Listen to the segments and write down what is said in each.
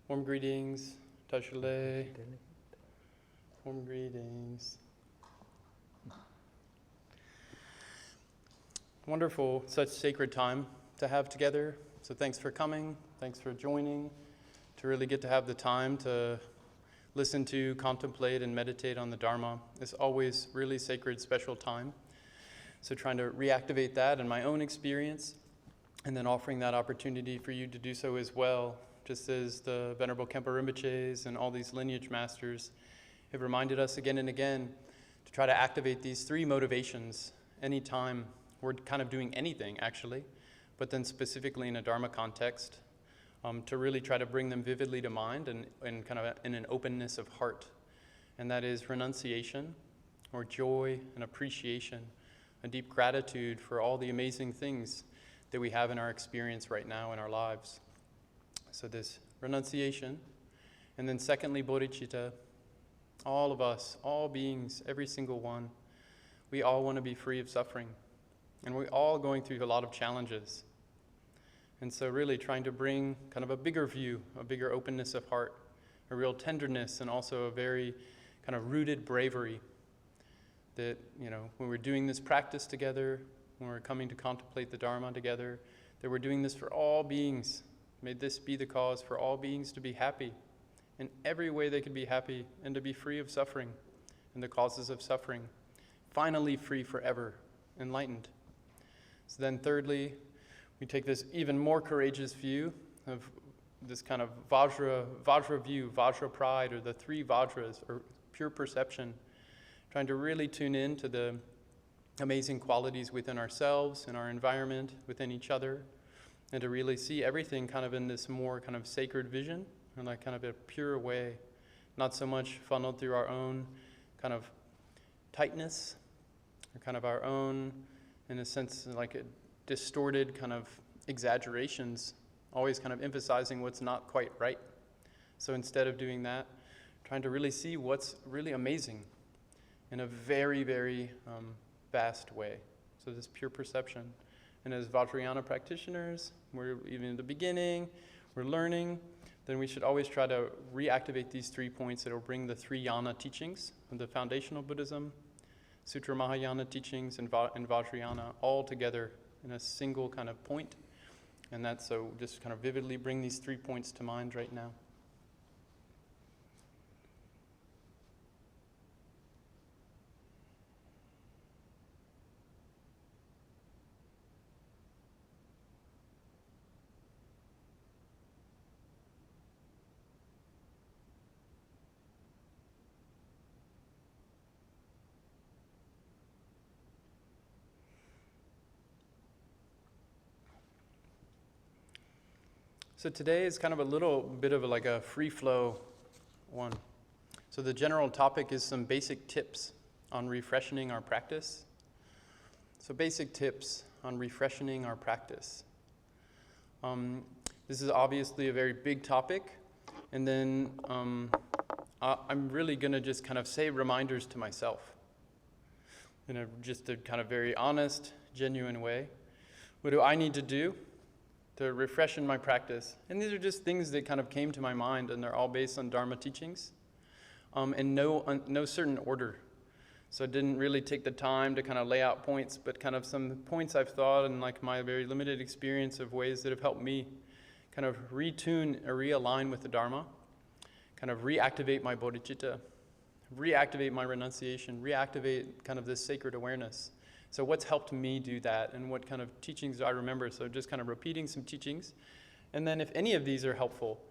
Warm greetings, Tashule. Warm greetings. Wonderful, such sacred time to have together. So thanks for coming, thanks for joining, to really get to have the time to listen to, contemplate, and meditate on the Dharma. It's always really sacred, special time. So trying to reactivate that in my own experience, and then offering that opportunity for you to do so as well, just as the Venerable Khenpo Rinpoches and all these lineage masters have reminded us again and again to try to activate these three motivations anytime we're kind of doing anything, actually, but then specifically in a Dharma context, to really try to bring them vividly to mind and kind of in an openness of heart. And that is renunciation, or joy and appreciation, a deep gratitude for all the amazing things that we have in our experience right now in our lives. So this renunciation. And then secondly, Bodhichitta. All of us, all beings, every single one, we all want to be free of suffering. And we're all going through a lot of challenges. And so really trying to bring kind of a bigger view, a bigger openness of heart, a real tenderness, and also a very kind of rooted bravery that, when we're doing this practice together, when we're coming to contemplate the Dharma together, that we're doing this for all beings. May this be the cause for all beings to be happy in every way they can be happy, and to be free of suffering and the causes of suffering, finally free forever, enlightened. So then thirdly, we take this even more courageous view of this kind of Vajra view, Vajra pride, or the three Vajras, or pure perception, trying to really tune in to the amazing qualities within ourselves, in our environment, within each other, and to really see everything kind of in this more kind of sacred vision, in like kind of a pure way, not so much funneled through our own kind of tightness, or kind of our own, in a sense, like a distorted kind of exaggerations, always kind of emphasizing what's not quite right. So instead of doing that, trying to really see what's really amazing in a very, very vast way. So this pure perception. And as Vadriana practitioners, we're even in the beginning, we're learning, then we should always try to reactivate these 3 points that will bring the 3 yana teachings of the foundational Buddhism, Sutra Mahayana teachings, and Vajrayana all together in a single kind of point. And that's so just kind of vividly bring these 3 points to mind right now. So today is kind of a little bit of like a free flow one. So the general topic is some basic tips on refreshening our practice. So basic tips on refreshening our practice. This is obviously a very big topic. And then I'm really going to just kind of say reminders to myself in just a kind of very honest, genuine way. What do I need to do to refreshen my practice? And these are just things that kind of came to my mind, and they're all based on Dharma teachings, in no certain order. So I didn't really take the time to kind of lay out points, but kind of some points I've thought and like my very limited experience of ways that have helped me kind of retune or realign with the Dharma, kind of reactivate my bodhicitta, reactivate my renunciation, reactivate kind of this sacred awareness. So what's helped me do that, and what kind of teachings do I remember? So just kind of repeating some teachings. And then if any of these are helpful,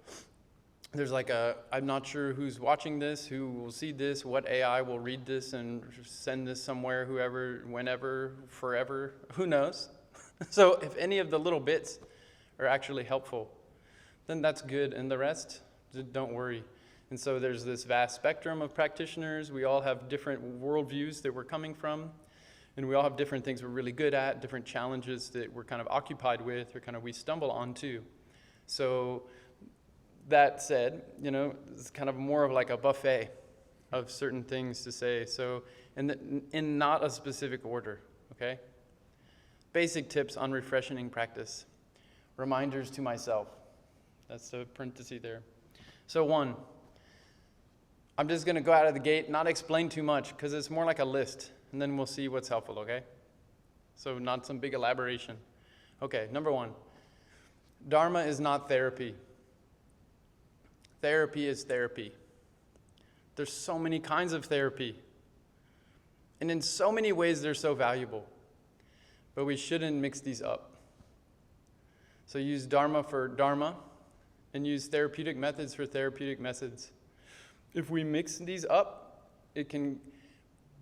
there's like I'm not sure who's watching this, who will see this, what AI will read this and send this somewhere, whoever, whenever, forever, who knows? So if any of the little bits are actually helpful, then that's good. And the rest, don't worry. And so there's this vast spectrum of practitioners. We all have different worldviews that we're coming from. And we all have different things we're really good at, different challenges that we're kind of occupied with, or kind of we stumble onto. So that said, it's kind of more of like a buffet of certain things to say. So in not a specific order, okay? Basic tips on refreshening practice. Reminders to myself. That's the parenthesis there. So 1, I'm just going to go out of the gate, not explain too much, because it's more like a list, and then we'll see what's helpful, okay? So not some big elaboration. Okay, number 1, Dharma is not therapy. Therapy is therapy. There's so many kinds of therapy. And in so many ways, they're so valuable. But we shouldn't mix these up. So use Dharma for Dharma, and use therapeutic methods for therapeutic methods. If we mix these up, it can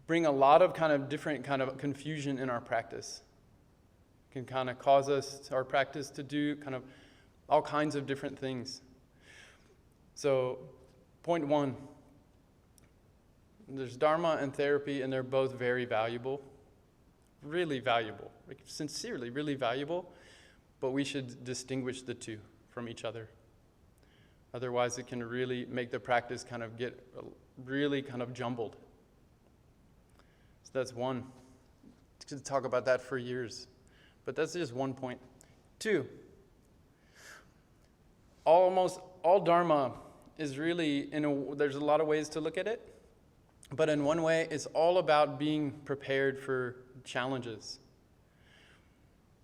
bring a lot of kind of different kind of confusion in our practice. It can kind of cause our practice to do kind of all kinds of different things. So, point 1, there's Dharma and therapy, and they're both very valuable, really valuable, like sincerely really valuable, but we should distinguish the two from each other. Otherwise, it can really make the practice kind of get really kind of jumbled. So that's 1. I could talk about that for years, but that's just 1 point. 2, almost all Dharma is really, there's a lot of ways to look at it, but in one way, it's all about being prepared for challenges.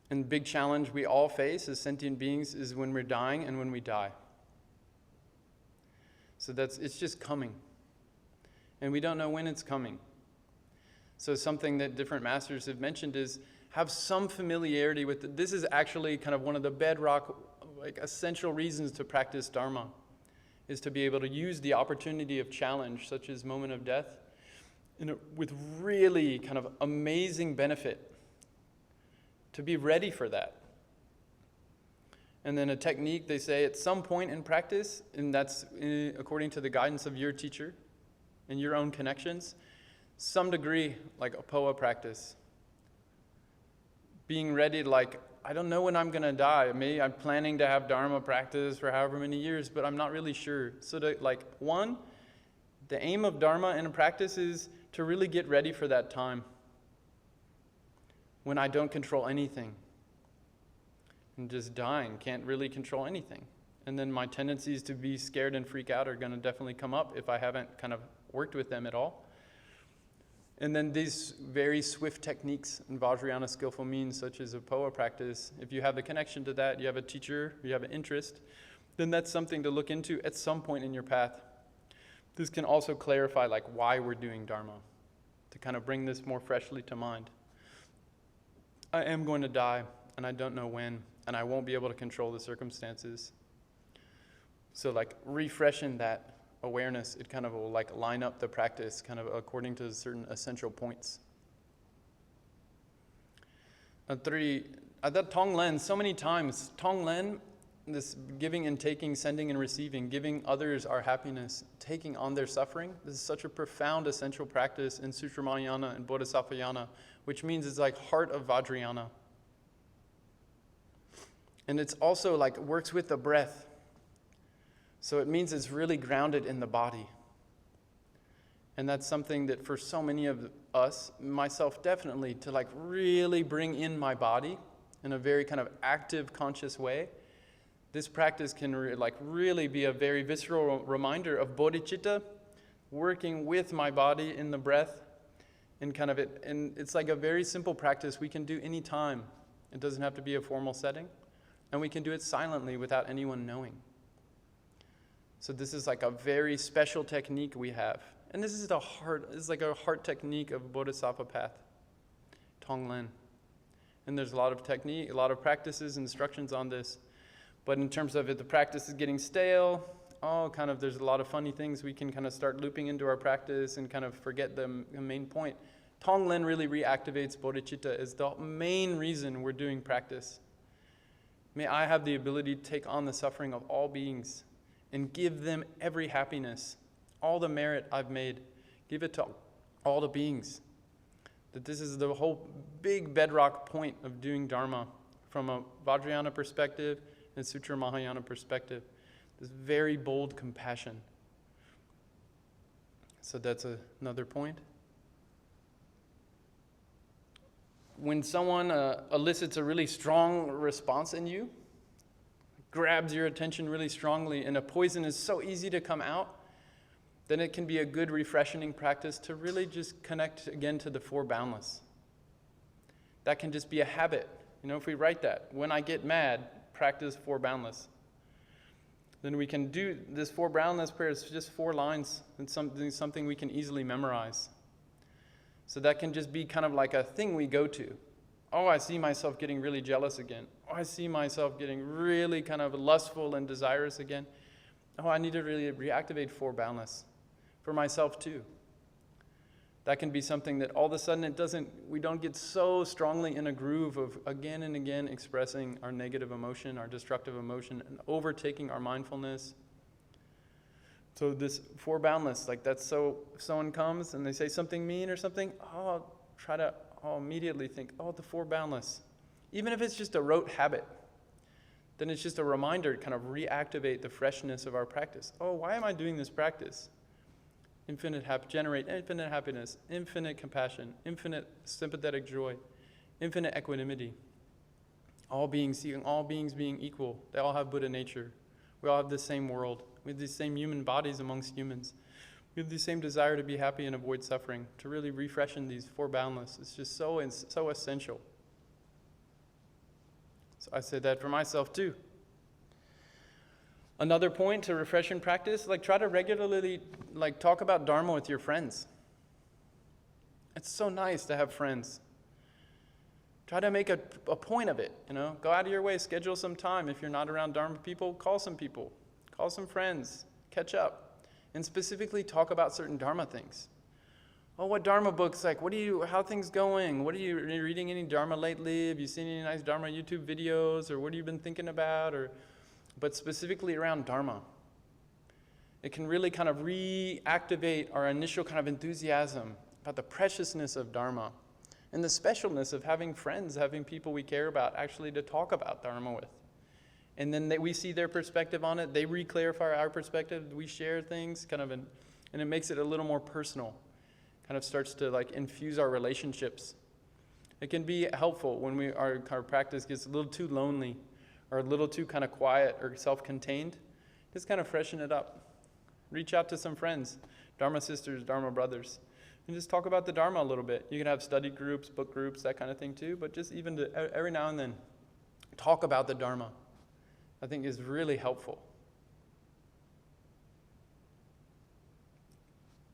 And the big challenge we all face as sentient beings is when we're dying and when we die. So it's just coming. And we don't know when it's coming. So something that different masters have mentioned is have some familiarity with it. This is actually kind of one of the bedrock, like essential reasons to practice Dharma, is to be able to use the opportunity of challenge, such as moment of death, with really kind of amazing benefit, to be ready for that. And then a technique, they say, at some point in practice, and that's according to the guidance of your teacher and your own connections, some degree, like a POA practice. Being ready to, like, I don't know when I'm going to die. Maybe I'm planning to have Dharma practice for however many years, but I'm not really sure. So the aim of Dharma in a practice is to really get ready for that time when I don't control anything. And just dying, can't really control anything. And then my tendencies to be scared and freak out are going to definitely come up if I haven't kind of worked with them at all. And then these very swift techniques in Vajraana skillful means, such as a POA practice, if you have a connection to that, you have a teacher, you have an interest, then that's something to look into at some point in your path. This can also clarify like why we're doing Dharma, to kind of bring this more freshly to mind. I am going to die, and I don't know when, and I won't be able to control the circumstances. So like refreshing that awareness, it kind of will like line up the practice kind of according to certain essential points. 3, that Tonglen, so many times, Tonglen, this giving and taking, sending and receiving, giving others our happiness, taking on their suffering, this is such a profound essential practice in Sutra Mahayana and Bodhisattvayana, which means it's like heart of Vadriana. And it's also like works with the breath. So it means it's really grounded in the body. And that's something that for so many of us, myself definitely, to like really bring in my body in a very kind of active, conscious way, this practice can really be a very visceral reminder of bodhicitta, working with my body in the breath, and and it's like a very simple practice we can do anytime. It doesn't have to be a formal setting, and we can do it silently without anyone knowing. So this is like a very special technique we have. And this is like a heart technique of Bodhisattva path, Tonglen. And there's a lot of technique, a lot of practices, instructions on this. But in terms of it, the practice is getting stale, there's a lot of funny things we can kind of start looping into our practice and kind of forget the main point. Tonglen really reactivates bodhicitta as the main reason we're doing practice. May I have the ability to take on the suffering of all beings and give them every happiness, all the merit I've made, give it to all the beings. That this is the whole big bedrock point of doing Dharma from a Vadriana perspective and Sutra Mahayana perspective. This very bold compassion. So that's another point. When someone elicits a really strong response in you, grabs your attention really strongly and a poison is so easy to come out, then it can be a good refreshing practice to really just connect again to the four boundless. That can just be a habit. If we write that, when I get mad, practice four boundless. Then we can do this four boundless prayer. It's just 4 lines and something we can easily memorize. So that can just be kind of like a thing we go to. Oh, I see myself getting really jealous again. Oh, I see myself getting really kind of lustful and desirous again. Oh, I need to really reactivate four boundless for myself too. That can be something that all of a sudden we don't get so strongly in a groove of again and again expressing our negative emotion, our destructive emotion, and overtaking our mindfulness. So this four boundless, so if someone comes and they say something mean or something, I'll immediately think, the four boundless. Even if it's just a rote habit, then it's just a reminder to kind of reactivate the freshness of our practice. Oh, why am I doing this practice? Generate infinite happiness, infinite compassion, infinite sympathetic joy, infinite equanimity. All beings being equal. They all have Buddha nature. We all have the same world. We have the same human bodies amongst humans. We have the same desire to be happy and avoid suffering, to really refreshen these four boundless. It's just so essential. So I say that for myself too. Another point to refresh and practice, try to regularly talk about Dharma with your friends. It's so nice to have friends. Try to make a point of it, Go out of your way, schedule some time. If you're not around Dharma people, call some people. Call some friends, catch up, and specifically talk about certain Dharma things. Oh, what Dharma books, how things going? Are you reading any Dharma lately? Have you seen any nice Dharma YouTube videos? Or what have you been thinking about? But specifically around Dharma. It can really kind of reactivate our initial kind of enthusiasm about the preciousness of Dharma and the specialness of having friends, having people we care about actually to talk about Dharma with. And then we see their perspective on it. They re-clarify our perspective. We share things and it makes it a little more personal. Kind of starts to infuse our relationships. It can be helpful when our practice gets a little too lonely or a little too kind of quiet or self-contained. Just kind of freshen it up. Reach out to some friends, Dharma sisters, Dharma brothers, and just talk about the Dharma a little bit. You can have study groups, book groups, that kind of thing too, but just even every now and then talk about the Dharma, I think is really helpful.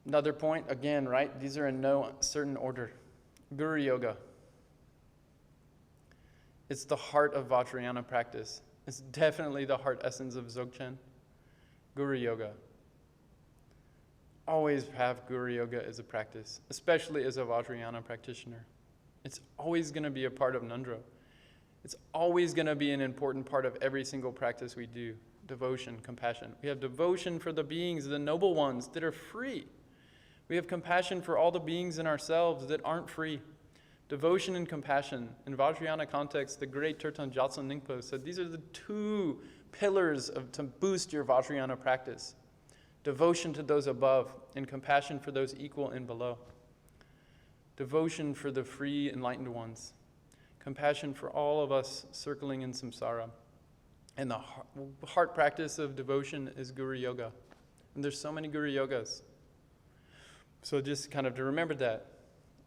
Another point, again, right? These are in no certain order. Guru Yoga. It's the heart of Vajraana practice. It's definitely the heart essence of Dzogchen. Guru Yoga. Always have Guru Yoga as a practice, especially as a Vajraana practitioner. It's always going to be a part of Ngondro. It's always going to be an important part of every single practice we do. Devotion, compassion. We have devotion for the beings, the noble ones that are free. We have compassion for all the beings in ourselves that aren't free. Devotion and compassion. In Vajrayana context, the great Tertan Gyaltsen Ningpo said these are the 2 pillars to boost your Vajrayana practice. Devotion to those above and compassion for those equal and below. Devotion for the free enlightened ones. Compassion for all of us circling in samsara. And the heart practice of devotion is Guru Yoga. And there's so many Guru Yogas. So just kind of to remember that.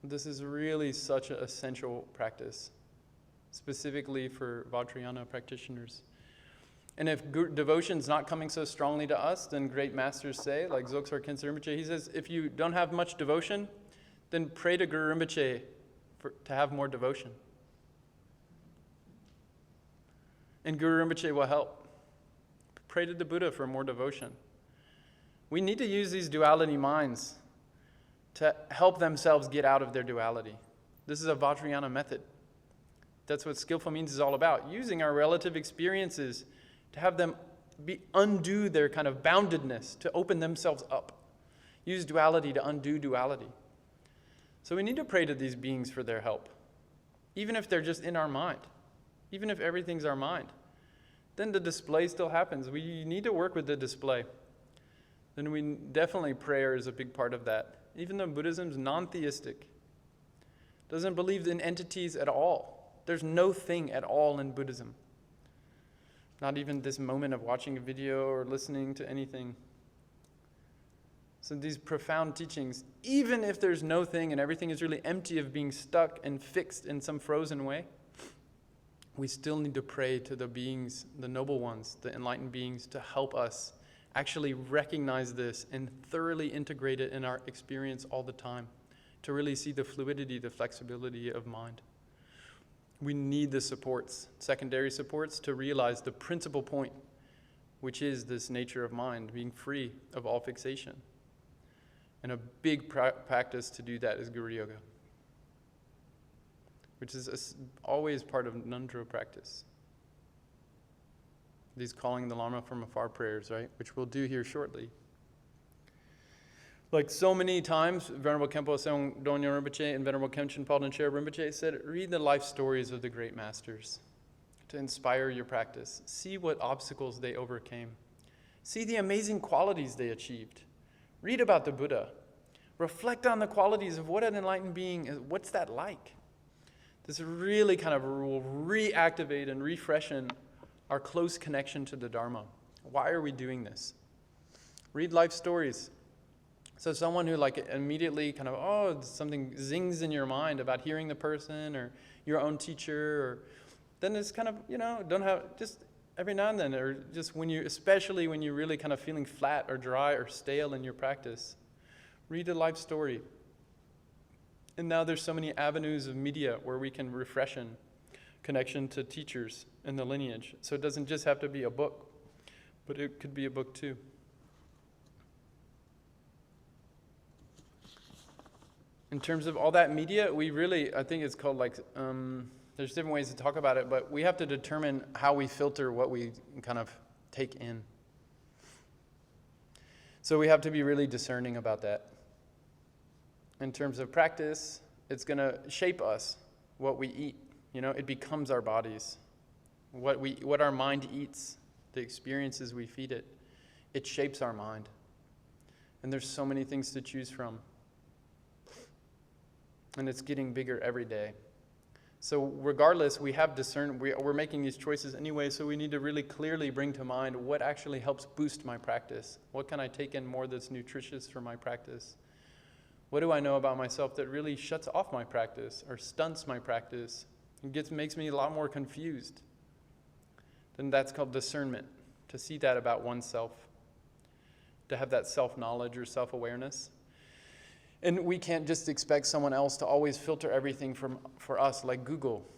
This is really such an essential practice, specifically for Vajrayana practitioners. And if devotion's not coming so strongly to us, then great masters say, like Dzogchen Khyentse Rinpoche, he says, if you don't have much devotion, then pray to Guru Rinpoche to have more devotion. And Guru Rinpoche will help. Pray to the Buddha for more devotion. We need to use these duality minds to help themselves get out of their duality. This is a Vajrayana method. That's what skillful means is all about. Using our relative experiences to have them undo their kind of boundedness, to open themselves up. Use duality to undo duality. So we need to pray to these beings for their help. Even if they're just in our mind. Even if everything's our mind. Then the display still happens. We need to work with the display. Then definitely prayer is a big part of that. Even though Buddhism's non-theistic, doesn't believe in entities at all. There's no thing at all in Buddhism. Not even this moment of watching a video or listening to anything. So these profound teachings, even if there's no thing and everything is really empty of being stuck and fixed in some frozen way, we still need to pray to the beings, the noble ones, the enlightened beings, to help us actually recognize this and thoroughly integrate it in our experience all the time, to really see the fluidity, the flexibility of mind. We need the supports, secondary supports, to realize the principal point, which is this nature of mind, being free of all fixation. And a big practice to do that is Guru Yoga, which is always part of Ngondro practice. These calling the Lama from afar prayers, right? Which we'll do here shortly. Like so many times, Venerable Khenpo Tsewang Dongyal Rinpoche and Venerable Khenchen Palden Chair Rinpoche said, read the life stories of the great masters to inspire your practice. See what obstacles they overcame. See the amazing qualities they achieved. Read about the Buddha. Reflect on the qualities of what an enlightened being is. What's that like? This really kind of will reactivate and refreshen our close connection to the Dharma. Why are we doing this? Read life stories. So someone who like immediately kind of, something zings in your mind about hearing the person or your own teacher, or then it's kind of, don't have, just every now and then, or just especially when you're really kind of feeling flat or dry or stale in your practice, read a life story. And now there's so many avenues of media where we can refreshen connection to teachers in the lineage. So it doesn't just have to be a book, but it could be a book too. In terms of all that media, I think it's called there's different ways to talk about it, but we have to determine how we filter what we kind of take in. So we have to be really discerning about that. In terms of practice, it's going to shape us, what we eat. It becomes our bodies. What our mind eats, the experiences we feed it, it shapes our mind. And there's so many things to choose from. And it's getting bigger every day. So regardless, we have discerned, we're making these choices anyway, so we need to really clearly bring to mind what actually helps boost my practice. What can I take in more that's nutritious for my practice? What do I know about myself that really shuts off my practice or stunts my practice and makes me a lot more confused? Then that's called discernment, to see that about oneself, to have that self-knowledge or self-awareness. And we can't just expect someone else to always filter everything for us, like Google,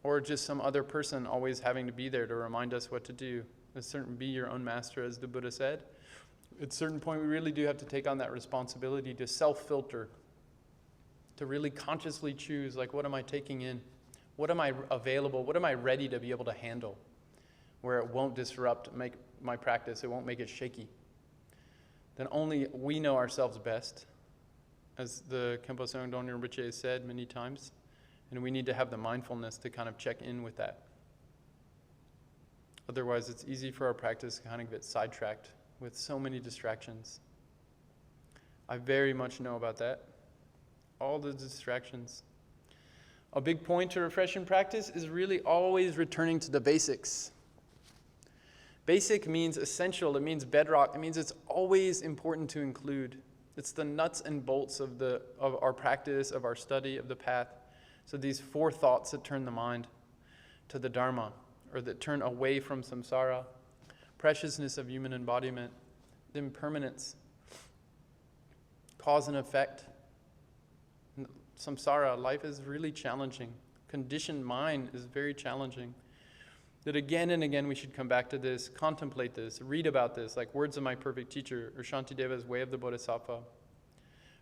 or just some other person always having to be there to remind us what to do. Be your own master, as the Buddha said. At a certain point, we really do have to take on that responsibility to self-filter, to really consciously choose, what am I taking in? What am I available? What am I ready to be able to handle? Where it won't disrupt my practice, it won't make it shaky. Then only we know ourselves best, as the Khenpo Tsewang Dongyal Rinpoche has said many times, and we need to have the mindfulness to kind of check in with that. Otherwise, it's easy for our practice to kind of get sidetracked with so many distractions. I very much know about that. All the distractions. A big point to Refreshen practice is really always returning to the basics. Basic means essential, it means bedrock, it means it's always important to include. It's the nuts and bolts of our practice, of our study, of the path. So these 4 thoughts that turn the mind to the Dharma, or that turn away from samsara, preciousness of human embodiment, impermanence, cause and effect. Samsara, life is really challenging. Conditioned mind is very challenging. That again and again we should come back to this, contemplate this, read about this, like Words of My Perfect Teacher, or Shantideva's Way of the Bodhisattva,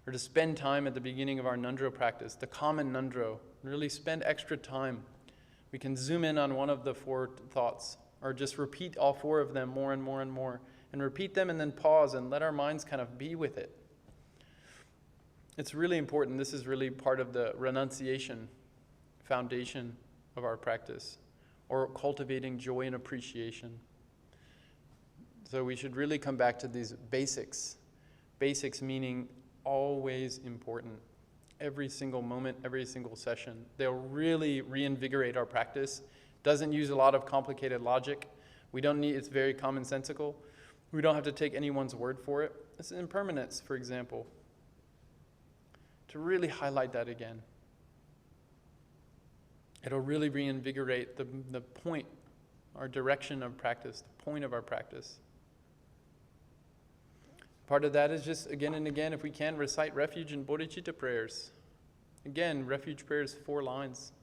or to spend time at the beginning of our Ngondro practice, the common Ngondro, really spend extra time. We can zoom in on one of the 4 thoughts, or just repeat all 4 of them more and more and more, and repeat them and then pause and let our minds kind of be with it. It's really important. This is really part of the renunciation foundation of our practice, or cultivating joy and appreciation. So we should really come back to these basics. Basics meaning always important. Every single moment, every single session. They'll really reinvigorate our practice Doesn't use a lot of complicated logic. It's very commonsensical. We don't have to take anyone's word for it. It's impermanence, for example. To really highlight that again. It'll really reinvigorate the point, our direction of practice, the point of our practice. Part of that is just, again and again, if we can, recite Refuge and Bodhichitta prayers. Again, Refuge prayers, 4 lines.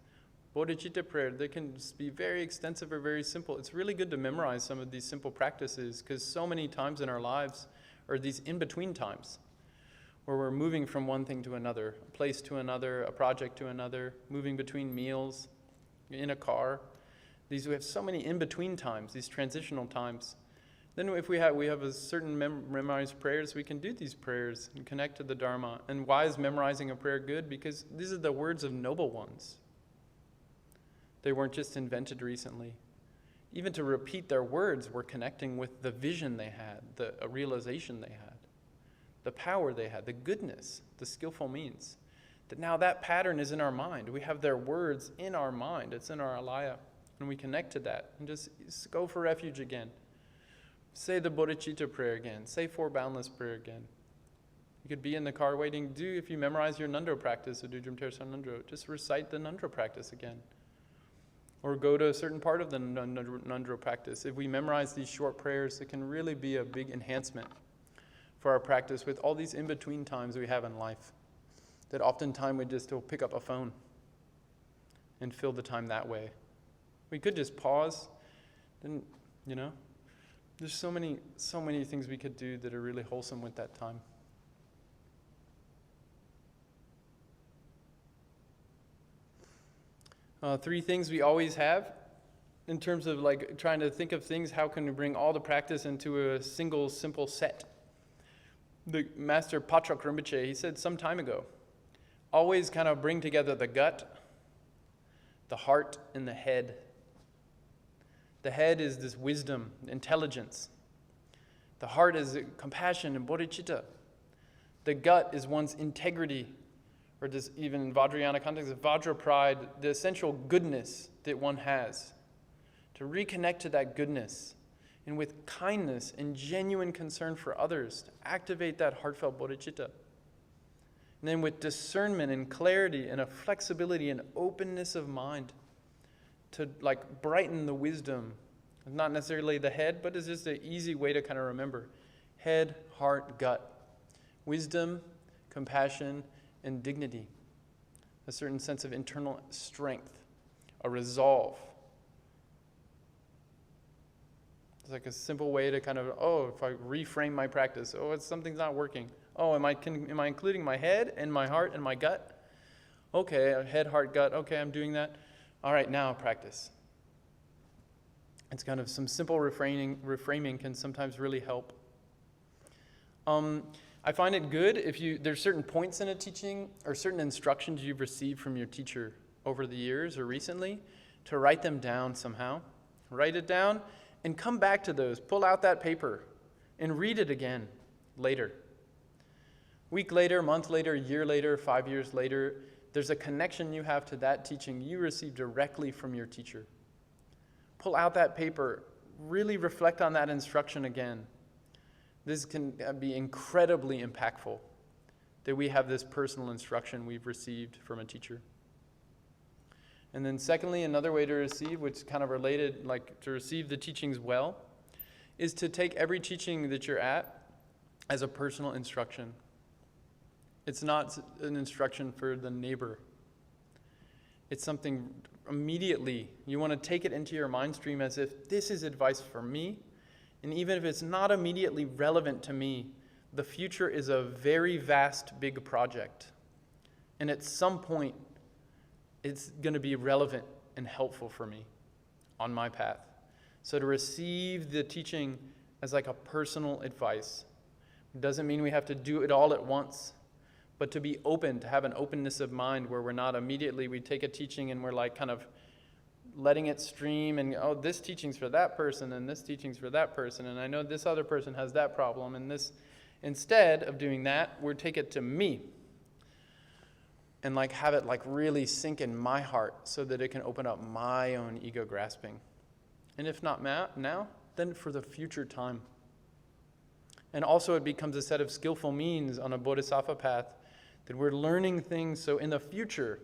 Bodhichitta prayer, they can be very extensive or very simple. It's really good to memorize some of these simple practices because so many times in our lives are these in-between times where we're moving from one thing to another, a place to another, a project to another, moving between meals, in a car. We have so many in-between times, these transitional times. Then if we have a certain memorized prayers, we can do these prayers and connect to the Dharma. And why is memorizing a prayer good? Because these are the words of noble ones. They weren't just invented recently. Even to repeat their words, we're connecting with the vision they had, the realization they had, the power they had, the goodness, the skillful means. That now that pattern is in our mind. We have their words in our mind. It's in our Laia. And we connect to that. And just go for refuge again. Say the Bodhichitta prayer again. Say 4 boundless prayer again. You could be in the car waiting. If you memorize your Ngondro practice, the Dudjom Tersar Ngondro, just recite the Ngondro practice again. Or go to a certain part of the Ngondro practice. If we memorize these short prayers, it can really be a big enhancement for our practice with all these in-between times we have in life. That oftentimes we just will pick up a phone and fill the time that way. We could just pause, then, there's so many things we could do that are really wholesome with that time. Three things we always have in terms of trying to think of things, how can we bring all the practice into a single simple set? The Master Patrak Rinpoche, he said some time ago, always kind of bring together the gut, the heart, and the head. The head is this wisdom, intelligence. The heart is compassion and bodhicitta. The gut is one's integrity, or just even in Vadriana context, Vajra pride, the essential goodness that one has. To reconnect to that goodness, and with kindness and genuine concern for others, to activate that heartfelt bodhicitta. And then with discernment and clarity and a flexibility and openness of mind, to brighten the wisdom. Not necessarily the head, but it's just an easy way to kind of remember. Head, heart, gut. Wisdom, compassion, and dignity. A certain sense of internal strength. A resolve. It's like a simple way to kind of, if I reframe my practice, something's not working. Am I including my head and my heart and my gut? Okay, head, heart, gut. Okay, I'm doing that. All right, now practice. It's kind of some simple reframing can sometimes really help. I find it good if there's certain points in a teaching or certain instructions you've received from your teacher over the years or recently to write them down somehow. Write it down and come back to those. Pull out that paper and read it again later. Week later, month later, year later, 5 years later, there's a connection you have to that teaching you received directly from your teacher. Pull out that paper, really reflect on that instruction again. This can be incredibly impactful that we have this personal instruction we've received from a teacher. And then secondly, another way to receive, which is kind of related, to receive the teachings well, is to take every teaching that you're at as a personal instruction. It's not an instruction for the neighbor. It's something immediately, you want to take it into your mind stream as if this is advice for me, and even if it's not immediately relevant to me, the future is a very vast, big project. And at some point, it's going to be relevant and helpful for me on my path. So to receive the teaching as a personal advice doesn't mean we have to do it all at once. But to be open, to have an openness of mind where we're not immediately, we take a teaching and we're kind of letting it stream and, this teaching's for that person and this teaching's for that person and I know this other person has that problem and this. Instead of doing that, we'll take it to me. and like have it like really sink in my heart so that it can open up my own ego grasping. And if not now, then for the future time. And also it becomes a set of skillful means on a bodhisattva path that we're learning things, so in the future,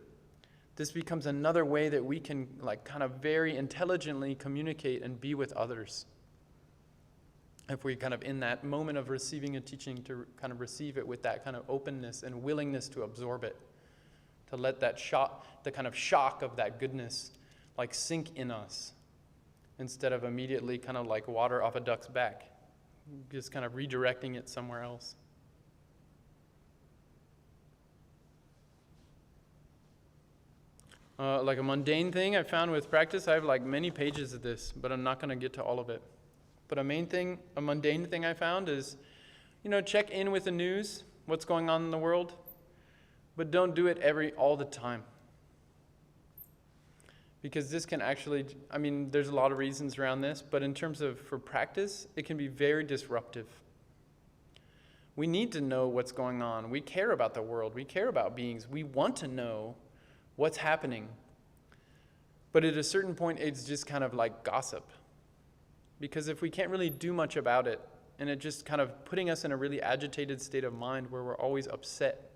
this becomes another way that we can like kind of very intelligently communicate and be with others. If we kind of in that moment of receiving a teaching to kind of receive it with that kind of openness and willingness to absorb it, to let that shock, the kind of shock of that goodness like sink in us instead of immediately kind of like water off a duck's back, just kind of redirecting it somewhere else. Like a mundane thing I found with practice, I have like many pages of this, but I'm not going to get to all of it. But a mundane thing I found is, check in with the news, what's going on in the world, but don't do it all the time. Because this can actually, there's a lot of reasons around this, but in terms of for practice, it can be very disruptive. We need to know what's going on. We care about the world. We care about beings. We want to know what's happening. But at a certain point, it's just kind of like gossip. Because if we can't really do much about it, and it just kind of putting us in a really agitated state of mind where we're always upset,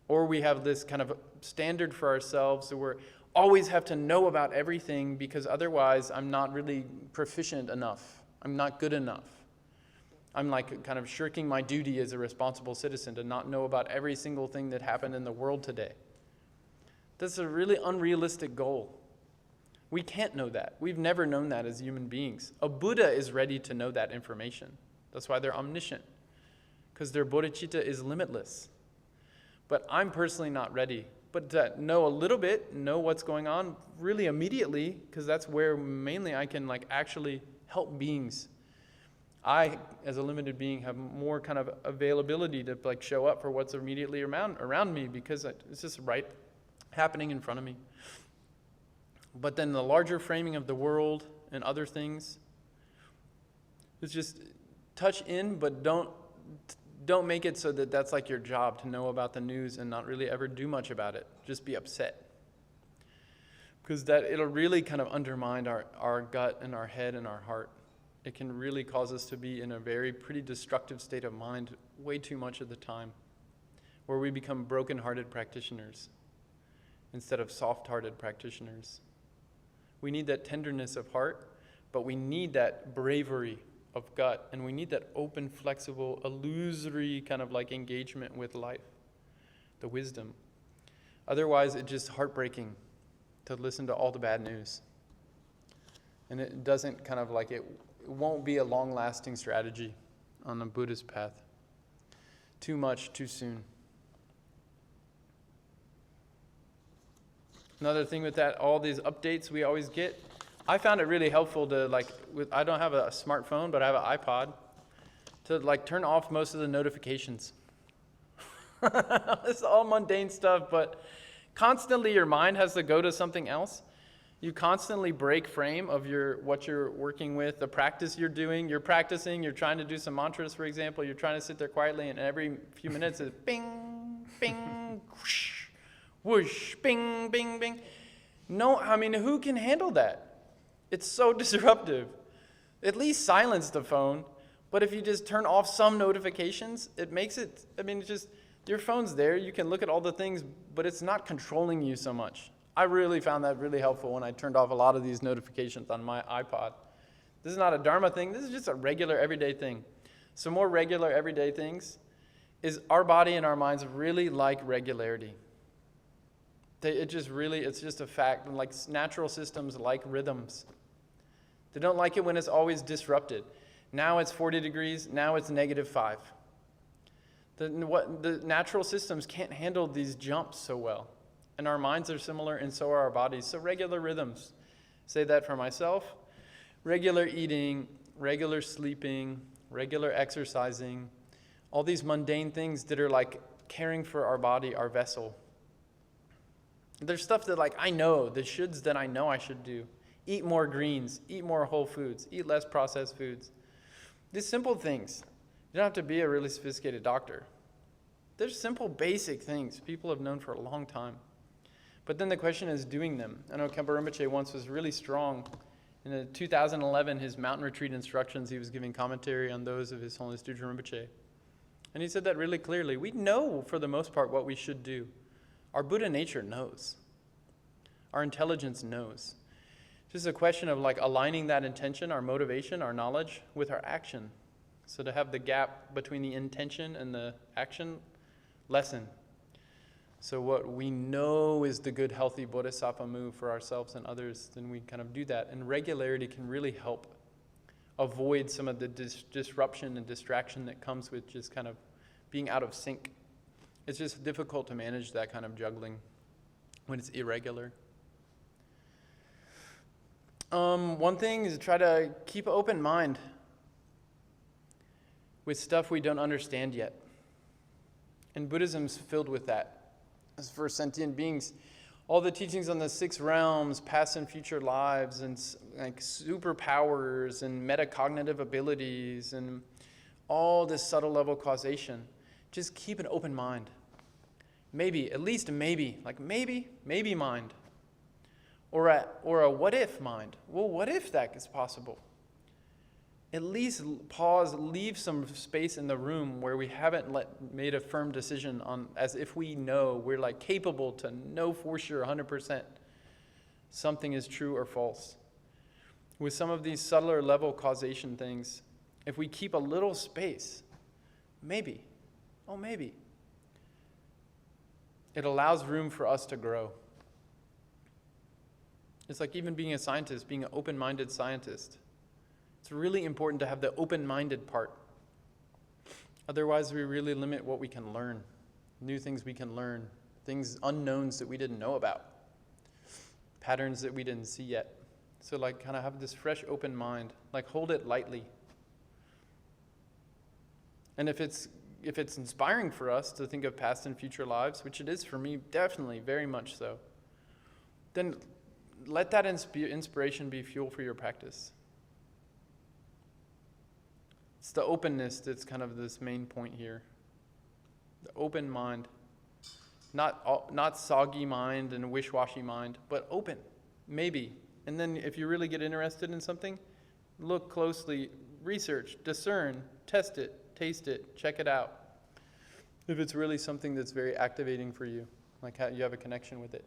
or we have this kind of standard for ourselves that we always have to know about everything because otherwise I'm not really proficient enough. I'm not good enough. I'm like kind of shirking my duty as a responsible citizen to not know about every single thing that happened in the world today. That's a really unrealistic goal. We can't know that. We've never known that as human beings. A Buddha is ready to know that information. That's why they're omniscient, because their bodhicitta is limitless. But I'm personally not ready. But to know a little bit, know what's going on really immediately, because that's where mainly I can like actually help beings. I, as a limited being, have more kind of availability to like show up for what's immediately around me because it's just right happening in front of me. But then the larger framing of the world and other things is just touch in, but don't make it so that that's like your job to know about the news and not really ever do much about it. Just be upset. Because that it'll really kind of undermine our gut and our head and our heart. It can really cause us to be in a pretty destructive state of mind way too much of the time, where we become broken-hearted practitioners instead of soft-hearted practitioners. We need that tenderness of heart, but we need that bravery of gut, and we need that open, flexible, illusory kind of like engagement with life, the wisdom. Otherwise, it's just heartbreaking to listen to all the bad news. And it doesn't kind of like, it won't be a long-lasting strategy on the Buddhist path. Too much, too soon. Another thing with that, all these updates we always get, I found it really helpful to I don't have a smartphone, but I have an iPod, to like turn off most of the notifications. It's all mundane stuff, but constantly your mind has to go to something else. You constantly break frame of what you're working with, the practice you're doing. You're practicing, you're trying to do some mantras, for example. You're trying to sit there quietly, and every few minutes it's bing, bing, whoosh. Whoosh, bing, bing, bing. No, who can handle that? It's so disruptive. At least silence the phone, but if you just turn off some notifications, it makes it, it's just, your phone's there, you can look at all the things, but it's not controlling you so much. I really found that really helpful when I turned off a lot of these notifications on my iPod. This is not a Dharma thing, this is just a regular everyday thing. Some more regular everyday things is our body and our minds really like regularity. It's just a fact. Like natural systems like rhythms. They don't like it when it's always disrupted. Now it's 40 degrees, now it's -5. The natural systems can't handle these jumps so well. And our minds are similar, and so are our bodies. So regular rhythms. Say that for myself. Regular eating, regular sleeping, regular exercising. All these mundane things that are like caring for our body, our vessel. There's stuff that I know, the shoulds that I know I should do. Eat more greens, eat more whole foods, eat less processed foods. These simple things. You don't have to be a really sophisticated doctor. They're simple, basic things people have known for a long time. But then the question is doing them. I know Khenpo Rinpoche once was really strong. In 2011, his mountain retreat instructions, he was giving commentary on those of His Holiness Dudjom Rinpoche. And he said that really clearly. We know, for the most part, what we should do. Our Buddha nature knows. Our intelligence knows. Just a question of like aligning that intention, our motivation, our knowledge, with our action. So to have the gap between the intention and the action lessen. So what we know is the good, healthy bodhisattva move for ourselves and others, then we kind of do that. And regularity can really help avoid some of the disruption and distraction that comes with just kind of being out of sync. It's just difficult to manage that kind of juggling when it's irregular. One thing is to try to keep an open mind with stuff we don't understand yet. And Buddhism's filled with that. As for sentient beings, all the teachings on the 6 realms, past and future lives, and like superpowers and metacognitive abilities, and all this subtle level causation, just keep an open mind. Maybe, at least maybe, like maybe mind. Or a what if mind. Well, what if that is possible? At least pause, leave some space in the room where we haven't made a firm decision on, as if we know, we're like capable to know for sure 100% something is true or false. With some of these subtler level causation things, if we keep a little space, maybe, it allows room for us to grow. It's like even being a scientist, being an open-minded scientist. It's really important to have the open-minded part. Otherwise, we really limit what we can learn, new things we can learn, things, unknowns that we didn't know about, patterns that we didn't see yet. So like kind of have this fresh open mind, like hold it lightly. And if it's inspiring for us to think of past and future lives, which it is for me, definitely, very much so, then let that inspiration be fuel for your practice. It's the openness that's kind of this main point here. The open mind. Not soggy mind and wish-washy mind, but open, maybe. And then if you really get interested in something, look closely, research, discern, test it, taste it, check it out. If it's really something that's very activating for you, like how you have a connection with it.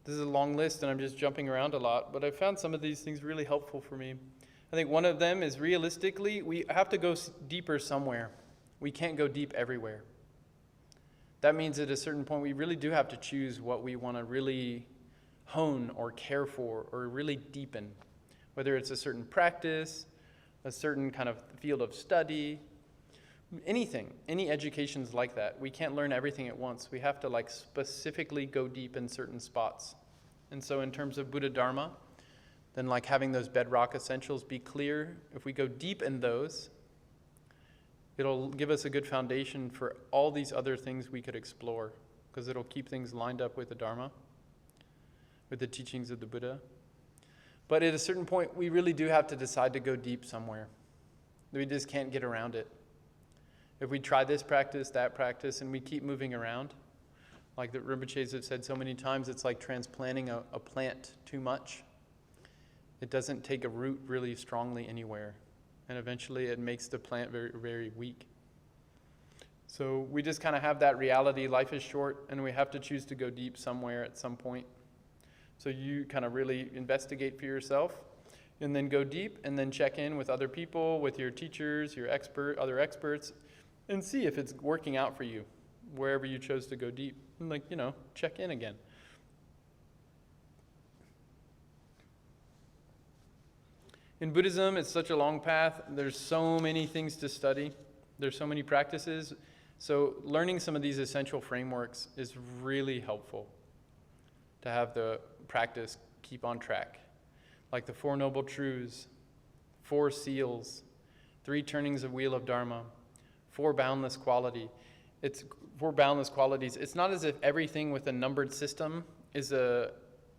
This is a long list and I'm just jumping around a lot, but I found some of these things really helpful for me. I think one of them is realistically, we have to go deeper somewhere. We can't go deep everywhere. That means at a certain point we really do have to choose what we want to really hone or care for or really deepen. Whether it's a certain practice, a certain kind of field of study, anything, any education's like that. We can't learn everything at once. We have to like specifically go deep in certain spots. And so in terms of Buddha Dharma, then like having those bedrock essentials be clear, if we go deep in those, it'll give us a good foundation for all these other things we could explore, because it'll keep things lined up with the Dharma, with the teachings of the Buddha. But at a certain point, we really do have to decide to go deep somewhere. We just can't get around it. If we try this practice, that practice, and we keep moving around, like the Rinpoches have said so many times, it's like transplanting a plant too much. It doesn't take a root really strongly anywhere. And eventually it makes the plant very, very weak. So we just kind of have that reality. Life is short, and we have to choose to go deep somewhere at some point. So you kind of really investigate for yourself, and then go deep, and then check in with other people, with your teachers, your other experts, and see if it's working out for you, wherever you chose to go deep. And check in again. In Buddhism, it's such a long path. There's so many things to study. There's so many practices. So learning some of these essential frameworks is really helpful to have the practice keep on track. Like the 4 Noble Truths, 4 Seals, 3 Turnings of Wheel of Dharma, 4 Boundless Quality. It's 4 boundless qualities. It's not as if everything with a numbered system is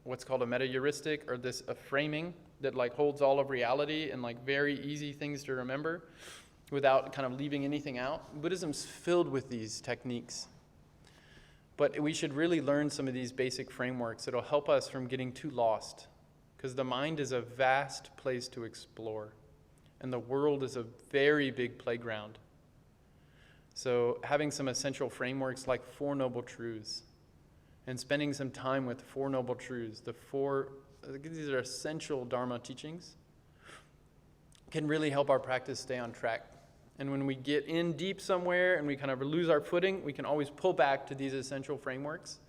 what's called a meta-heuristic, or a framing that like holds all of reality and like very easy things to remember without kind of leaving anything out. Buddhism's filled with these techniques. But we should really learn some of these basic frameworks that'll help us from getting too lost, because the mind is a vast place to explore, and the world is a very big playground. So having some essential frameworks like Four Noble Truths, and spending some time with Four Noble Truths, these are essential Dharma teachings, can really help our practice stay on track. And when we get in deep somewhere and we kind of lose our footing, we can always pull back to these essential frameworks,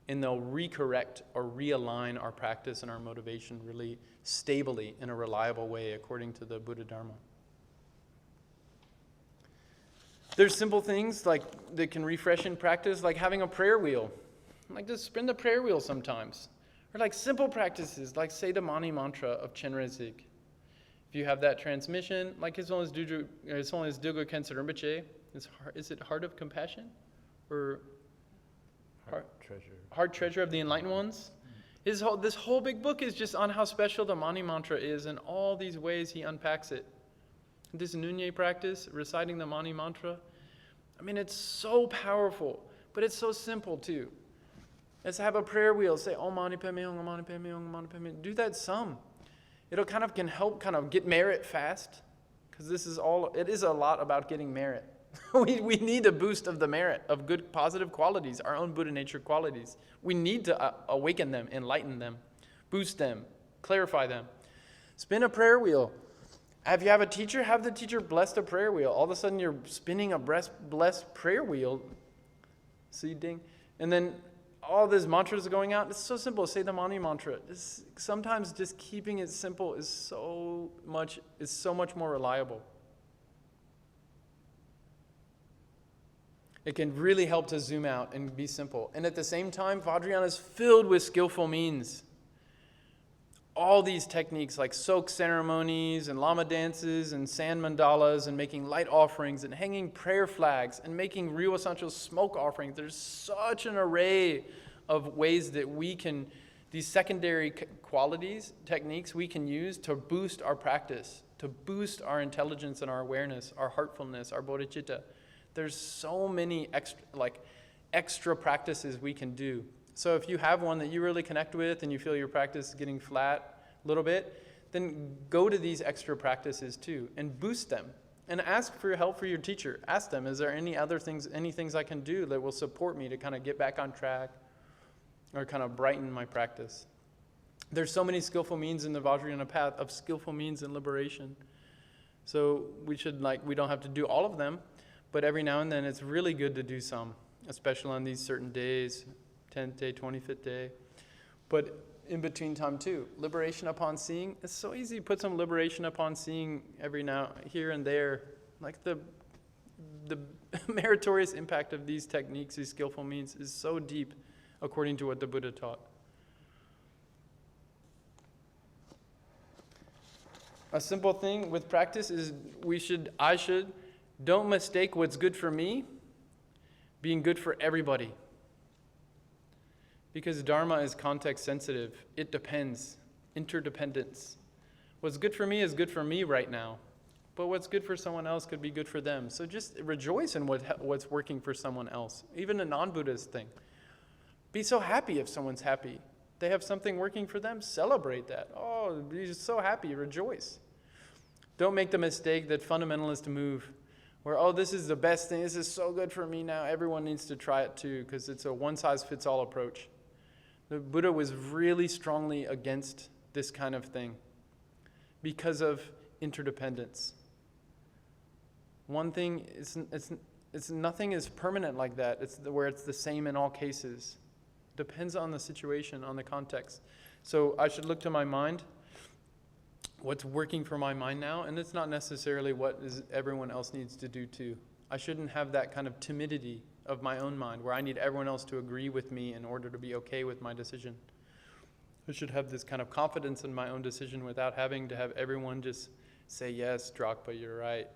and they'll recorrect or realign our practice and our motivation really stably in a reliable way according to the Buddha Dharma. There's simple things like that can refresh in practice, like having a prayer wheel. Like just spin the prayer wheel sometimes. Or like simple practices, like say the Mani mantra of Chenrezig. If you have that transmission, like His Holiness Dudjom Tersar Ngondro Rinpoche, is it Heart of Compassion? Or Heart Treasure of the Enlightened Ones? This whole big book is just on how special the Mani mantra is and all these ways he unpacks it. This Nunye practice, reciting the Mani mantra, I mean, it's so powerful, but it's so simple too. Let's have a prayer wheel, say, Om Mani Padme Hum, Om Mani Padme Hum, Om Mani Padme Hum. Do that some. It'll can help get merit fast, because it is a lot about getting merit. we need a boost of the merit of good positive qualities, our own Buddha nature qualities. We need to awaken them, enlighten them, boost them, clarify them. Spin a prayer wheel. If you have a teacher, have the teacher bless the prayer wheel. All of a sudden you're spinning a blessed prayer wheel. See, ding. And then all these mantras are going out. It's so simple. Say the Mani mantra. Sometimes just keeping it simple is so much more reliable. It can really help to zoom out and be simple. And at the same time, Vadriana is filled with skillful means. All these techniques like soak ceremonies and lama dances and sand mandalas and making light offerings and hanging prayer flags and making Ryo Sancho smoke offerings. There's such an array of ways that we can, these secondary qualities, techniques we can use to boost our practice, to boost our intelligence and our awareness, our heartfulness, our bodhichitta. There's so many extra practices we can do. So if you have one that you really connect with and you feel your practice is getting flat a little bit, then go to these extra practices too and boost them. And ask for help for your teacher. Ask them, is there any things I can do that will support me to kind of get back on track or kind of brighten my practice? There's so many skillful means in the Vajrayana path of skillful means in liberation. So we don't have to do all of them, but every now and then it's really good to do some, especially on these certain days. 10th day, 25th day. But in between time too, liberation upon seeing, it's so easy to put some liberation upon seeing every now, here and there. Like the meritorious impact of these techniques, these skillful means, is so deep according to what the Buddha taught. A simple thing with practice is don't mistake what's good for me being good for everybody. Because Dharma is context sensitive. It depends. Interdependence. What's good for me is good for me right now. But what's good for someone else could be good for them. So just rejoice in what's working for someone else. Even a non-Buddhist thing. Be so happy if someone's happy. They have something working for them. Celebrate that. Oh, be so happy. Rejoice. Don't make the mistake that fundamentalist move. Where, this is the best thing. This is so good for me now. Everyone needs to try it too. Because it's a one-size-fits-all approach. The Buddha was really strongly against this kind of thing because of interdependence. One thing, it's nothing is permanent like that. It's where it's the same in all cases. Depends on the situation, on the context. So I should look to my mind, what's working for my mind now, and it's not necessarily what everyone else needs to do too. I shouldn't have that kind of timidity of my own mind, where I need everyone else to agree with me in order to be okay with my decision. I should have this kind of confidence in my own decision without having to have everyone just say, yes, Dragpa, you're right.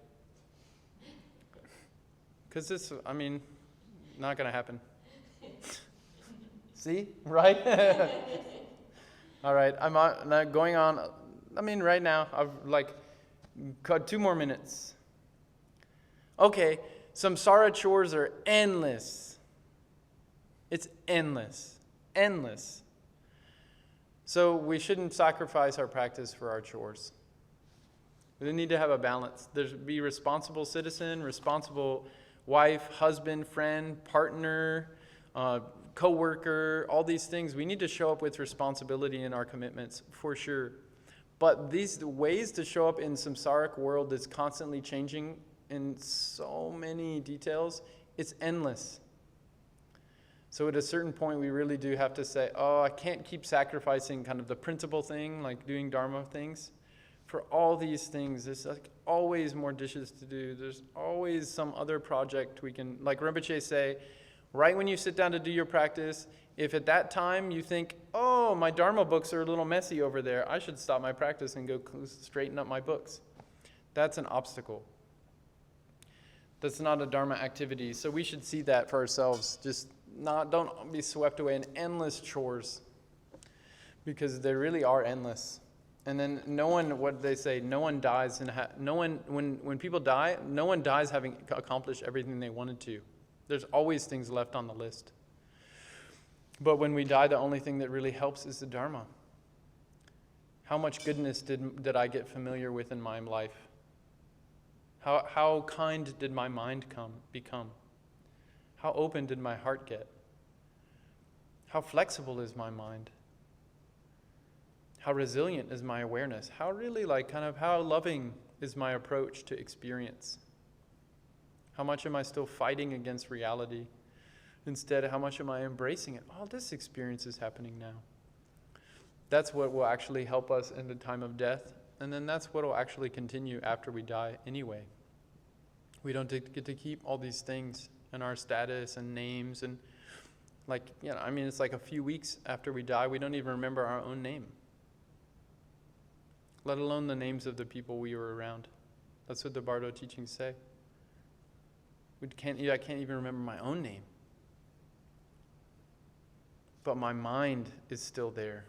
Because not going to happen. See? Right? All right, I'm going on. I mean, right now, I've cut 2 more minutes. Okay, samsara chores are endless. It's endless. Endless. So we shouldn't sacrifice our practice for our chores. We need to have a balance. There's be responsible citizen, responsible wife, husband, friend, partner, co-worker, all these things. We need to show up with responsibility in our commitments, for sure. But these ways to show up in samsaric world that's constantly changing in so many details, it's endless. So at a certain point, we really do have to say, oh, I can't keep sacrificing kind of the principal thing, like doing Dharma things, for all these things. There's always more dishes to do. There's always some other project we can, like Rinpoche say, right when you sit down to do your practice, if at that time you think, oh, my Dharma books are a little messy over there, I should stop my practice and go straighten up my books. That's an obstacle. That's not a Dharma activity. So we should see that for ourselves. Don't be swept away in endless chores, because they really are endless. And then what they say, no one dies, when people die, no one dies having accomplished everything they wanted to. There's always things left on the list. But when we die, the only thing that really helps is the Dharma. How much goodness did I get familiar with in my life? How kind did my mind become? How open did my heart get? How flexible is my mind? How resilient is my awareness? How really how loving is my approach to experience? How much am I still fighting against reality? Instead, how much am I embracing it? Oh, this experience is happening now. That's what will actually help us in the time of death. And then that's what will actually continue after we die anyway. We don't get to keep all these things and our status and names. And it's like a few weeks after we die, we don't even remember our own name, let alone the names of the people we were around. That's what the Bardo teachings say. I can't even remember my own name. But my mind is still there.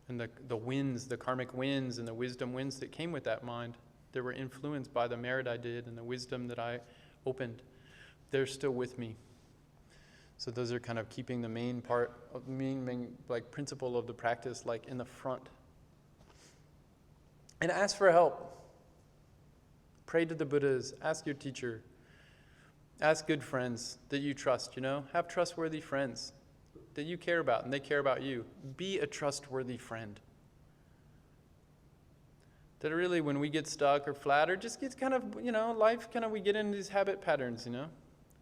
And the winds, the karmic winds and the wisdom winds that came with that mind, that were influenced by the merit I did and the wisdom that I opened, they're still with me. So those are kind of keeping the main part, main principle of the practice in the front. And ask for help. Pray to the Buddhas. Ask your teacher. Ask good friends that you trust, Have trustworthy friends that you care about and they care about you. Be a trustworthy friend. That really, when we get stuck or flat or just gets life we get into these habit patterns,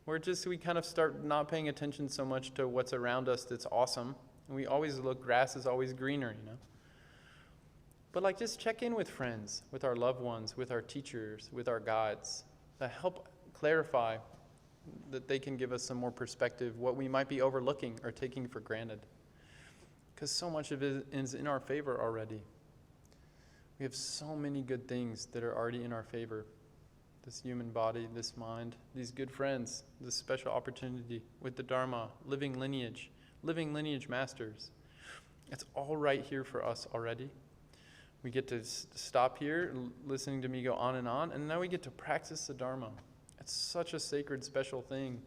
where we kind of start not paying attention so much to what's around us that's awesome. And we always look, grass is always greener, But just check in with friends, with our loved ones, with our teachers, with our guides, to help clarify that they can give us some more perspective, what we might be overlooking or taking for granted. Because so much of it is in our favor already. We have so many good things that are already in our favor. This human body, this mind, these good friends, this special opportunity with the Dharma, living lineage masters. It's all right here for us already. We get to stop here, listening to me go on, and now we get to practice the Dharma. It's such a sacred, special thing.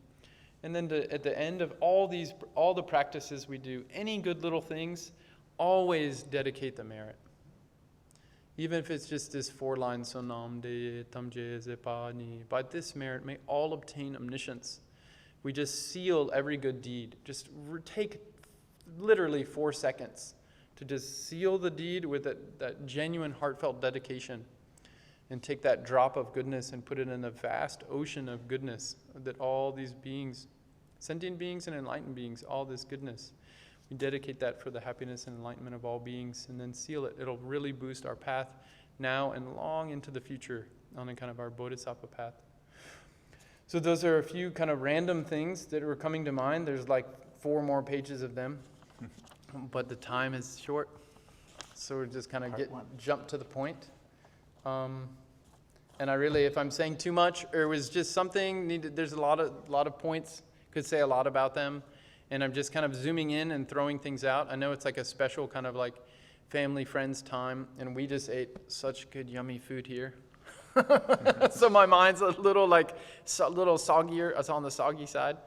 And then at the end of all the practices we do, any good little things, always dedicate the merit. Even if it's just this 4-line sonam de tamje zepani, by this merit may all obtain omniscience. We just seal every good deed. Just take literally 4 seconds to just seal the deed with that genuine, heartfelt dedication, and take that drop of goodness and put it in a vast ocean of goodness that all these beings, sentient beings and enlightened beings, all this goodness. We dedicate that for the happiness and enlightenment of all beings, and then seal it. It'll really boost our path now and long into the future on a kind of our Bodhisattva path. So those are a few kind of random things that were coming to mind. There's 4 more pages of them, but the time is short. So we're just kind of jump to the point. And I really, if I'm saying too much, or it was just something, there's a lot of points, could say a lot about them. and I'm just kind of zooming in and throwing things out. I know it's like a special kind of like family, friends time, and we just ate such good, yummy food here. So my mind's a little soggier. It's on the soggy side.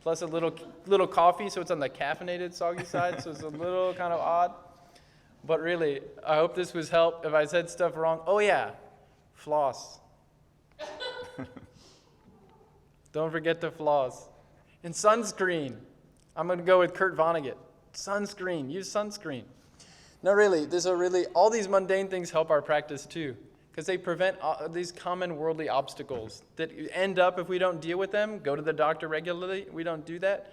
Plus a little coffee, so it's on the caffeinated soggy side, so it's a little kind of odd. But really, I hope this was help. If I said stuff wrong, oh yeah, floss. Don't forget to floss. And sunscreen. I'm going to go with Kurt Vonnegut. Sunscreen. Use sunscreen. No, really, all these mundane things help our practice too, because they prevent these common worldly obstacles that end up, if we don't deal with them, go to the doctor regularly, we don't do that.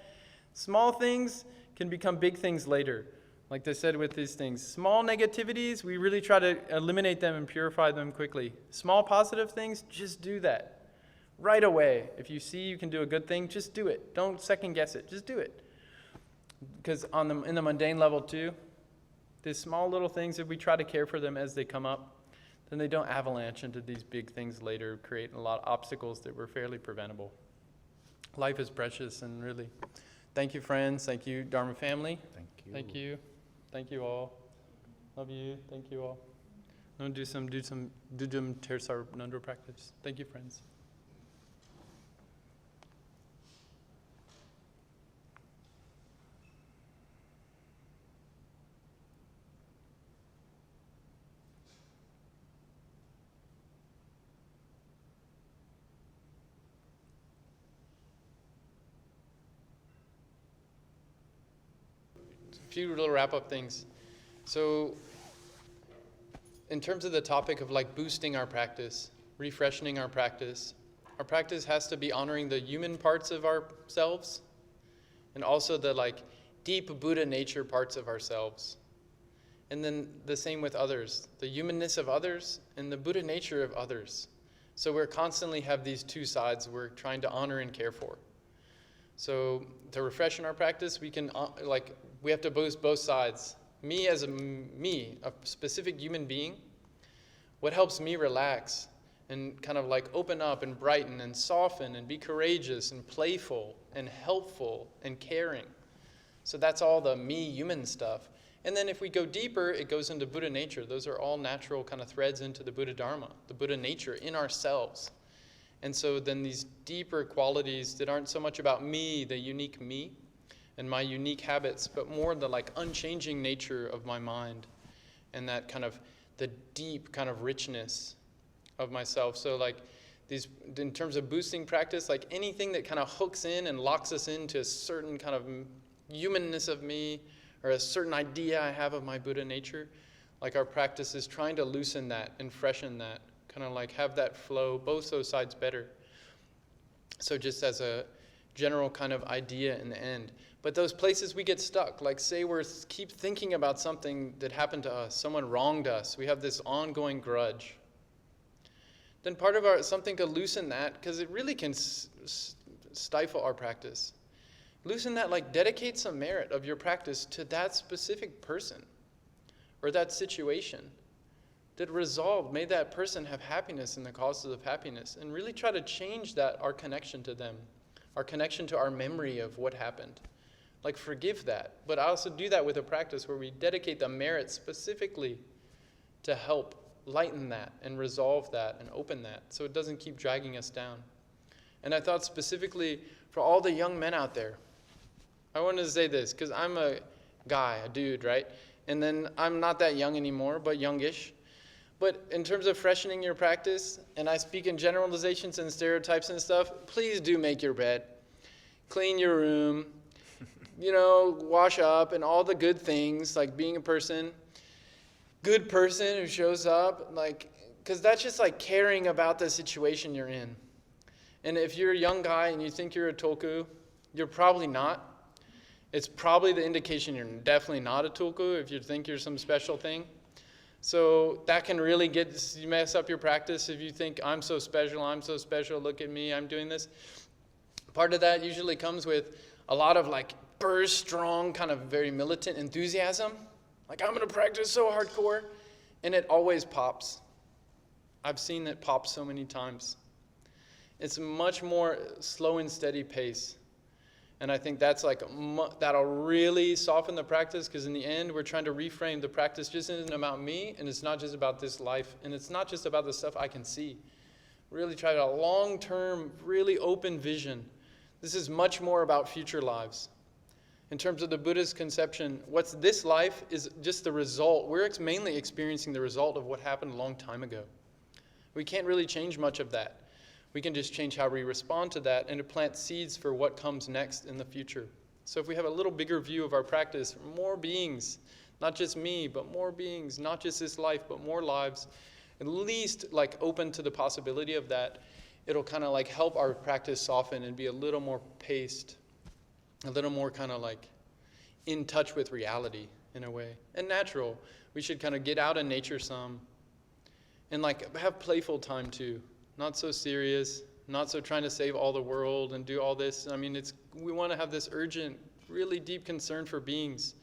Small things can become big things later. Like they said with these things, small negativities, we really try to eliminate them and purify them quickly. Small positive things, just do that. Right away. If you see you can do a good thing, just do it. Don't second guess it. Just do it. Because in the mundane level too, these small little things, if we try to care for them as they come up, then they don't avalanche into these big things later, create a lot of obstacles that were fairly preventable. Life is precious, and really, thank you, friends. Thank you, Dharma family. Thank you. Thank you. Thank you all. Love you. Thank you all. I'm going to do some Dudjom Tersar Ngondro practice. Thank you, friends. A few little wrap-up things. So in terms of the topic of like boosting our practice, refreshening our practice has to be honoring the human parts of ourselves and also the like deep Buddha nature parts of ourselves. And then the same with others, the humanness of others and the Buddha nature of others. So we're constantly have these two sides we're trying to honor and care for. So to refresh in our practice, we can we have to boost both sides. Me as a specific human being, what helps me relax and kind of like open up and brighten and soften and be courageous and playful and helpful and caring. So that's all the me human stuff. And then if we go deeper, it goes into Buddha nature. Those are all natural kind of threads into the Buddha Dharma, the Buddha nature in ourselves. And so then these deeper qualities that aren't so much about me, the unique me, and my unique habits, but more the like unchanging nature of my mind and that kind of the deep kind of richness of myself. So like these, in terms of boosting practice, like anything that kind of hooks in and locks us into a certain kind of humanness of me or a certain idea I have of my Buddha nature, like our practice is trying to loosen that and freshen that, kind of like have that flow, both those sides better. So just as a general kind of idea in the end. But those places we get stuck, like say we keep thinking about something that happened to us, someone wronged us, we have this ongoing grudge. Then part of something to loosen that, because it really can stifle our practice. Loosen that, like dedicate some merit of your practice to that specific person or that situation that resolved, made that person have happiness in the causes of happiness, and really try to change that, our connection to them, our connection to our memory of what happened. Like forgive that. But I also do that with a practice where we dedicate the merit specifically to help lighten that and resolve that and open that so it doesn't keep dragging us down. And I thought specifically for all the young men out there, I wanted to say this because I'm a guy, a dude, right? And then I'm not that young anymore, but youngish. But in terms of freshening your practice, and I speak in generalizations and stereotypes and stuff, please do make your bed, clean your room, wash up and all the good things, like being a good person who shows up, like, because that's just like caring about the situation you're in. And if you're a young guy and you think you're a tulku, you're probably not. It's probably the indication you're definitely not a tulku if you think you're some special thing. So that can really mess up your practice if you think, I'm so special, look at me, I'm doing this. Part of that usually comes with a lot of like burst, strong, kind of very militant enthusiasm. Like, I'm going to practice so hardcore. And it always pops. I've seen it pop so many times. It's a much more slow and steady pace. And I think that's like, that'll really soften the practice, because in the end, we're trying to reframe the practice just isn't about me, and it's not just about this life, and it's not just about the stuff I can see. Really try a long-term, really open vision. This is much more about future lives. In terms of the Buddha's conception, what's this life is just the result. We're mainly experiencing the result of what happened a long time ago. We can't really change much of that. We can just change how we respond to that and to plant seeds for what comes next in the future. So if we have a little bigger view of our practice, more beings, not just me, but more beings, not just this life, but more lives, at least like open to the possibility of that, it'll kind of like help our practice soften and be a little more paced, a little more kind of like in touch with reality in a way, and natural. We should kind of get out in nature some and like have playful time too. Not so serious, not so trying to save all the world and do all this. I mean, we want to have this urgent, really deep concern for beings.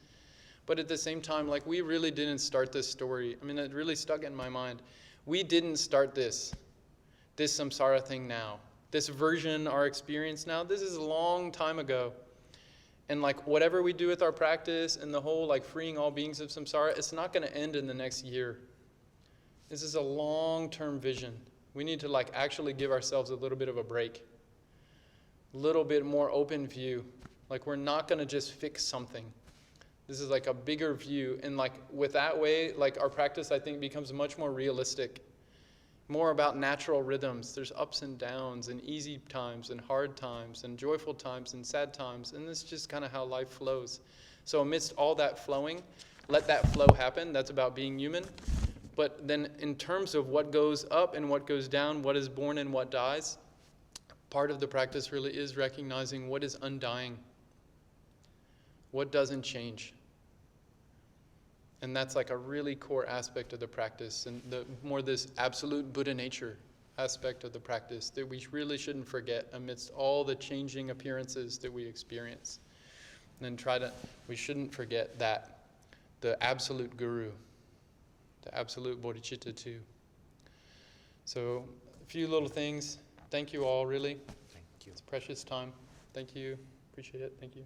But at the same time, like, we really didn't start this story. I mean, it really stuck in my mind. We didn't start this samsara thing now. This version, our experience now, this is a long time ago. And like, whatever we do with our practice and the whole like freeing all beings of samsara, it's not going to end in the next year. This is a long-term vision. We need to like actually give ourselves a little bit of a break, a little bit more open view. Like, we're not going to just fix something. This is like a bigger view. And like with that way, like our practice, I think, becomes much more realistic, more about natural rhythms. There's ups and downs and easy times and hard times and joyful times and sad times. And this is just kind of how life flows. So amidst all that flowing, let that flow happen. That's about being human. But then in terms of what goes up and what goes down, what is born and what dies, part of the practice really is recognizing what is undying, what doesn't change. And that's like a really core aspect of the practice, and this absolute Buddha nature aspect of the practice that we really shouldn't forget amidst all the changing appearances that we experience. And then we shouldn't forget that, the absolute guru, the absolute Bodhichitta too. So a few little things. Thank you all, really. Thank you. It's precious time. Thank you. Appreciate it. Thank you.